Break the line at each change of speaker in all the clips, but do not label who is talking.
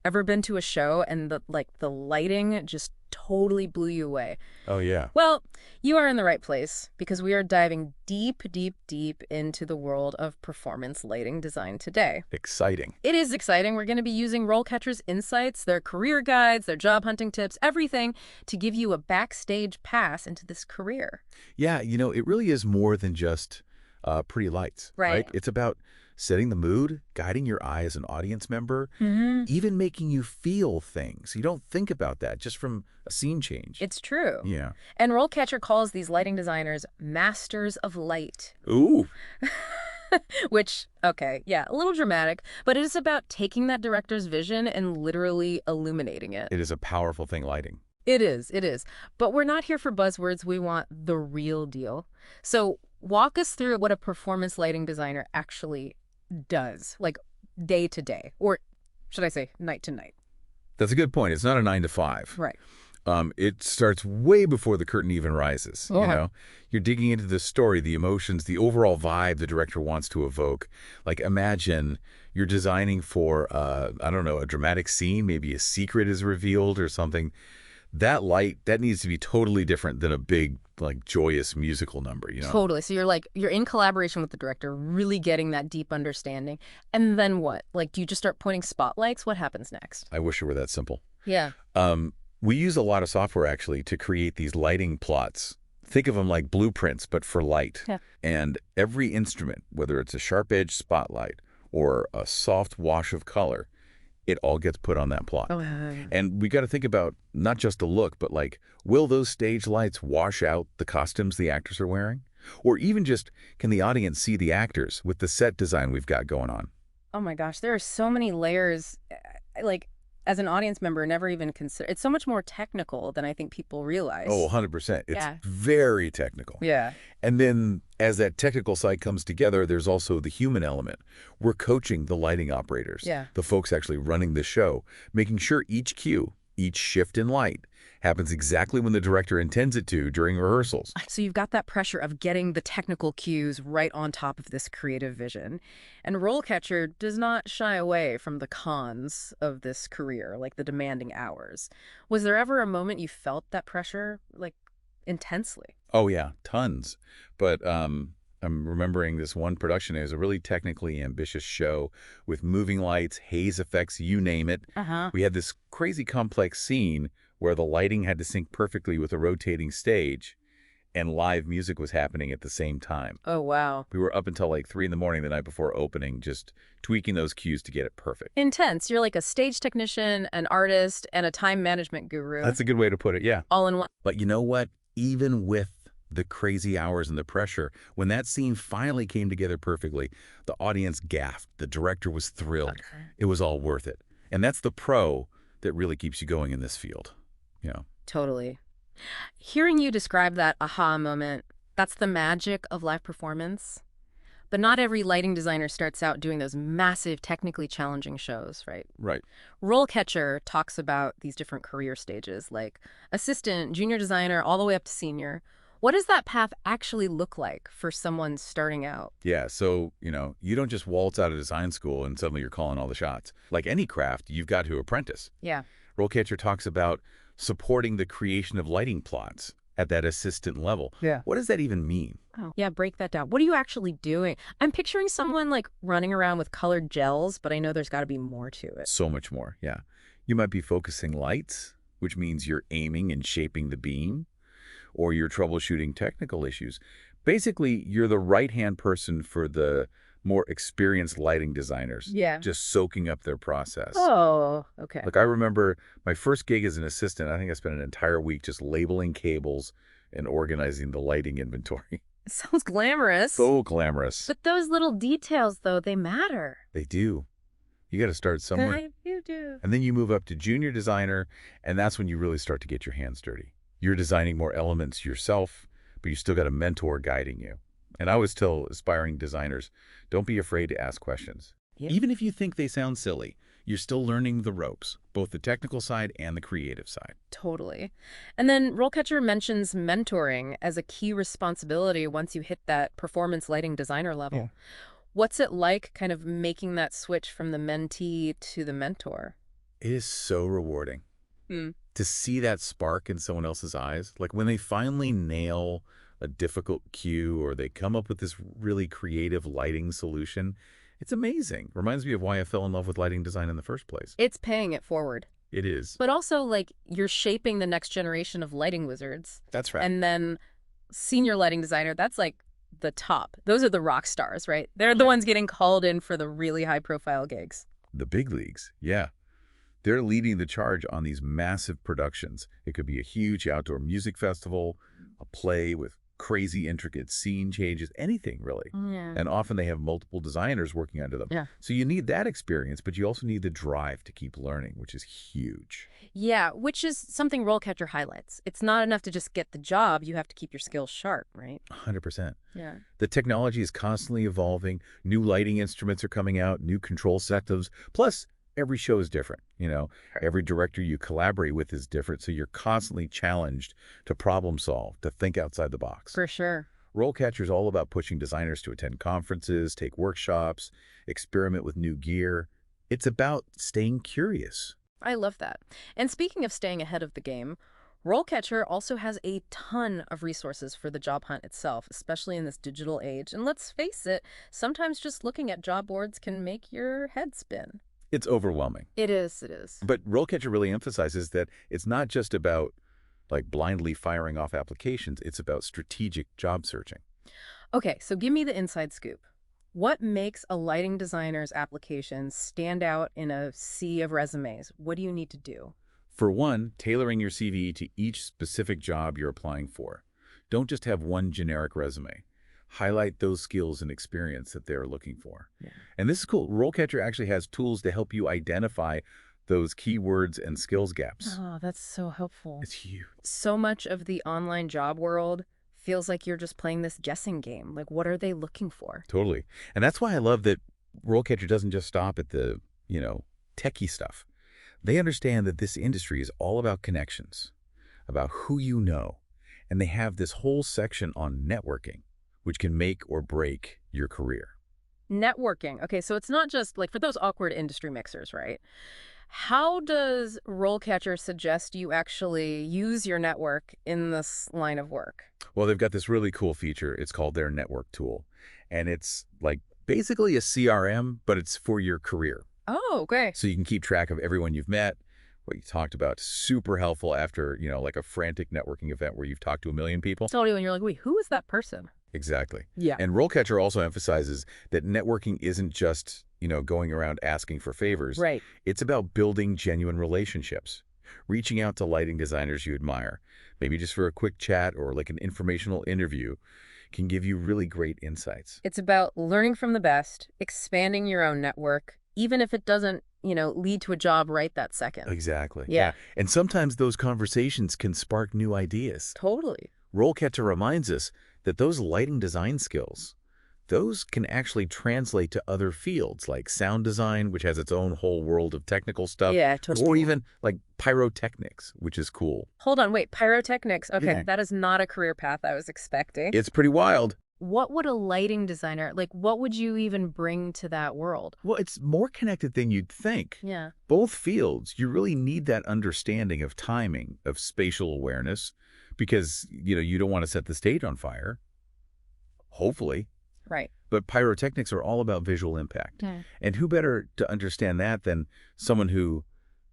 Ever been to a show and the lighting just totally blew you away?
Oh, yeah.
Well, you are in the right place because we are diving deep, deep, deep into the world of performance lighting design today.
Exciting.
It is exciting. We're going to be using RoleCatcher's insights, their career guides, their job hunting tips, everything to give you a backstage pass into this career.
Yeah, it really is more than just pretty lights,
Right.
right? It's about setting the mood, guiding your eye as an audience member,
Mm-hmm.
even making you feel things. You don't think about that just from a scene change.
It's true.
Yeah.
And RoleCatcher calls these lighting designers masters of light.
Ooh.
Which, okay, yeah, a little dramatic, but it is about taking that director's vision and literally illuminating it.
It is a powerful thing, lighting.
It is, it is. But we're not here for buzzwords. We want the real deal. So walk us through what a performance lighting designer actually does, like day to day, or should I say night to night?
That's a good point. It's not a 9 to 5.
Right.
It starts way before the curtain even rises.
Okay.
You're digging into the story, the emotions, the overall vibe the director wants to evoke. Like, imagine you're designing for, I don't know, a dramatic scene, maybe a secret is revealed or something. That light, that needs to be totally different than a big, like, joyous musical number.
Totally. So you're in collaboration with the director, really getting that deep understanding. And then what? Like, do you just start pointing spotlights? What happens next?
I wish it were that simple.
Yeah.
We use a lot of software, actually, to create these lighting plots. Think of them like blueprints, but for light.
Yeah.
And every instrument, whether it's a sharp-edged spotlight or a soft wash of color, it all gets put on that plot.
Oh, yeah.
And we got to think about not just the look, but like, will those stage lights wash out the costumes the actors are wearing? Or even just, can the audience see the actors with the set design we've got going on?
Oh my gosh, there are so many layers. Like, as an audience member, never even consider. It's so much more technical than I think people realize.
Oh, 100%. It's
Yeah.
very technical.
Yeah.
And then as that technical side comes together, there's also the human element. We're coaching the lighting operators,
Yeah.
the folks actually running the show, making sure each cue, each shift in light happens exactly when the director intends it to during rehearsals.
So you've got that pressure of getting the technical cues right on top of this creative vision. And RoleCatcher does not shy away from the cons of this career, like the demanding hours. Was there ever a moment you felt that pressure, like, intensely?
Oh, yeah, tons. But I'm remembering this one production. It was a really technically ambitious show with moving lights, haze effects, you name it.
Uh-huh.
We had this crazy complex scene where the lighting had to sync perfectly with a rotating stage and live music was happening at the same time.
Oh, wow.
We were up until like 3 in the morning the night before opening, just tweaking those cues to get it perfect.
Intense. You're like a stage technician, an artist, and a time management guru.
That's a good way to put it, yeah.
All in one.
But you know what? Even with the crazy hours and the pressure, when that scene finally came together perfectly, the audience gasped. The director was thrilled.
Okay.
It was all worth it. And that's the pro that really keeps you going in this field. Yeah.
Totally. Hearing you describe that aha moment, that's the magic of live performance. But not every lighting designer starts out doing those massive, technically challenging shows, right?
Right.
RoleCatcher talks about these different career stages, like assistant, junior designer, all the way up to senior. What does that path actually look like for someone starting out?
Yeah, so, you don't just waltz out of design school and suddenly you're calling all the shots. Like any craft, you've got to apprentice.
Yeah.
RoleCatcher talks about supporting the creation of lighting plots at that assistant level.
Yeah.
What does that even mean?
Oh. Yeah, break that down. What are you actually doing? I'm picturing someone like running around with colored gels, but I know there's got to be more to it.
So much more, yeah. You might be focusing lights, which means you're aiming and shaping the beam, or you're troubleshooting technical issues. Basically, you're the right-hand person for the more experienced lighting designers.
Yeah.
Just soaking up their process.
Oh, okay.
Like, I remember my first gig as an assistant, I think I spent an entire week just labeling cables and organizing the lighting inventory.
It sounds glamorous.
So glamorous.
But those little details, though, they matter.
They do. You got to start somewhere.
You do.
And then you move up to junior designer, and that's when you really start to get your hands dirty. You're designing more elements yourself, but you still got a mentor guiding you. And I always tell aspiring designers, don't be afraid to ask questions.
Yep.
Even if you think they sound silly, you're still learning the ropes, both the technical side and the creative side.
Totally. And then RoleCatcher mentions mentoring as a key responsibility once you hit that performance lighting designer level.
Yeah.
What's it like kind of making that switch from the mentee to the mentor?
It is so rewarding
Hmm.
to see that spark in someone else's eyes. Like when they finally nail a difficult cue or they come up with this really creative lighting solution, it's amazing. Reminds me of why I fell in love with lighting design in the first place.
It's paying it forward.
It is.
But also, like, you're shaping the next generation of lighting wizards.
That's right.
And then senior lighting designer, that's like the top. Those are the rock stars, right? They're the ones getting called in for the really high-profile gigs.
The big leagues, yeah. They're leading the charge on these massive productions. It could be a huge outdoor music festival, a play with crazy intricate scene changes, anything really.
Yeah.
And often they have multiple designers working under them.
Yeah.
So you need that experience, but you also need the drive to keep learning, which is huge.
Yeah, which is something RoleCatcher highlights. It's not enough to just get the job. You have to keep your skills sharp, right?
100%.
Yeah.
The technology is constantly evolving. New lighting instruments are coming out, new control systems. Plus, every show is different. Every director you collaborate with is different. So you're constantly challenged to problem solve, to think outside the box.
For sure.
RoleCatcher is all about pushing designers to attend conferences, take workshops, experiment with new gear. It's about staying curious.
I love that. And speaking of staying ahead of the game, RoleCatcher also has a ton of resources for the job hunt itself, especially in this digital age. And let's face it, sometimes just looking at job boards can make your head spin.
It's overwhelming.
It is, it is.
But RoleCatcher really emphasizes that it's not just about like blindly firing off applications. It's about strategic job searching.
Okay, so give me the inside scoop. What makes a lighting designer's application stand out in a sea of resumes? What do you need to do?
For one, tailoring your CV to each specific job you're applying for. Don't just have one generic resume. Highlight those skills and experience that they're looking for.
Yeah.
And this is cool. RoleCatcher actually has tools to help you identify those keywords and skills gaps.
Oh, that's so helpful.
It's huge.
So much of the online job world feels like you're just playing this guessing game. Like, what are they looking for?
Totally. And that's why I love that RoleCatcher doesn't just stop at the, techie stuff. They understand that this industry is all about connections, about who you know. And they have this whole section on networking, which can make or break your career.
Networking. Okay, so it's not just like for those awkward industry mixers, right? How does RoleCatcher suggest you actually use your network in this line of work?
Well, they've got this really cool feature. It's called their network tool. And it's like basically a CRM, but it's for your career.
Oh, okay.
So you can keep track of everyone you've met, what you talked about. Super helpful after, like a frantic networking event where you've talked to a million people.
Totally, when you're like, wait, who is that person?
Exactly.
Yeah.
And RoleCatcher also emphasizes that networking isn't just, going around asking for favors.
Right.
It's about building genuine relationships, reaching out to lighting designers you admire, maybe just for a quick chat or like an informational interview, can give you really great insights.
It's about learning from the best, expanding your own network, even if it doesn't, lead to a job right that second.
Exactly.
Yeah.
And sometimes those conversations can spark new ideas.
Totally.
RoleCatcher reminds us that those lighting design skills, those can actually translate to other fields like sound design, which has its own whole world of technical stuff.
Yeah, totally.
Or even like pyrotechnics, which is cool.
Hold on, wait, pyrotechnics. Okay,
Yeah.
that is not a career path I was expecting.
It's pretty wild.
What would a lighting designer, like, what would you even bring to that world?
Well, it's more connected than you'd think.
Yeah.
Both fields, you really need that understanding of timing, of spatial awareness, because, you don't want to set the stage on fire, hopefully.
Right.
But pyrotechnics are all about visual impact.
Yeah.
And who better to understand that than someone who,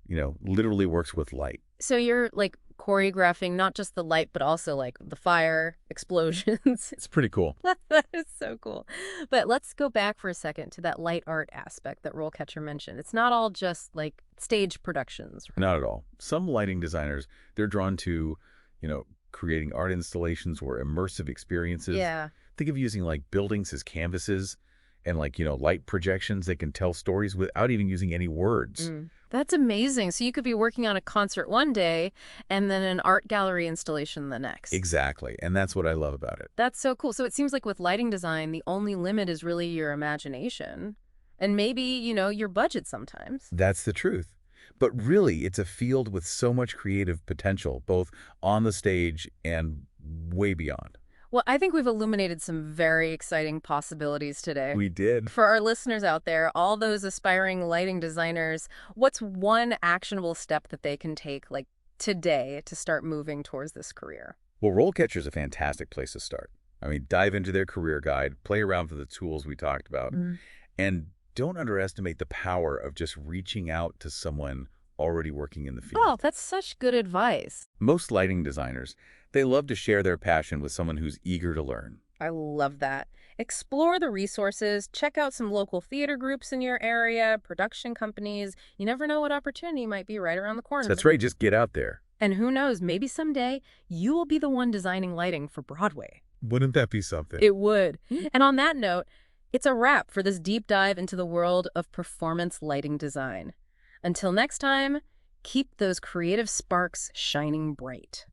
literally works with light?
So you're, like, choreographing not just the light, but also, like, the fire, explosions.
It's pretty cool.
That is so cool. But let's go back for a second to that light art aspect that RoleCatcher mentioned. It's not all just, like, stage productions.
Not at all. Some lighting designers, they're drawn to, creating art installations or immersive experiences.
Yeah.
Think of using like buildings as canvases and like, light projections that can tell stories without even using any words.
That's amazing. So you could be working on a concert one day and then an art gallery installation the next.
Exactly. And that's what I love about it.
That's so cool. So it seems like with lighting design, the only limit is really your imagination and maybe, your budget sometimes.
That's the truth. But really, it's a field with so much creative potential, both on the stage and way beyond.
Well, I think we've illuminated some very exciting possibilities today.
We did.
For our listeners out there, all those aspiring lighting designers, what's one actionable step that they can take, like today, to start moving towards this career?
Well, RoleCatcher is a fantastic place to start. I mean, dive into their career guide, play around with the tools we talked about,
Mm.
and don't underestimate the power of just reaching out to someone already working in the
Oh,
field.
that's such good advice.
Most lighting designers, they love to share their passion with someone who's eager to learn.
I love that. Explore the resources, check out some local theater groups in your area, production companies. You never know what opportunity might be right around the
So
corner.
that's right, just get out there.
And who knows, maybe someday you will be the one designing lighting for Broadway.
Wouldn't that be something?
It would. And on that note, it's a wrap for this deep dive into the world of performance lighting design. Until next time, keep those creative sparks shining bright.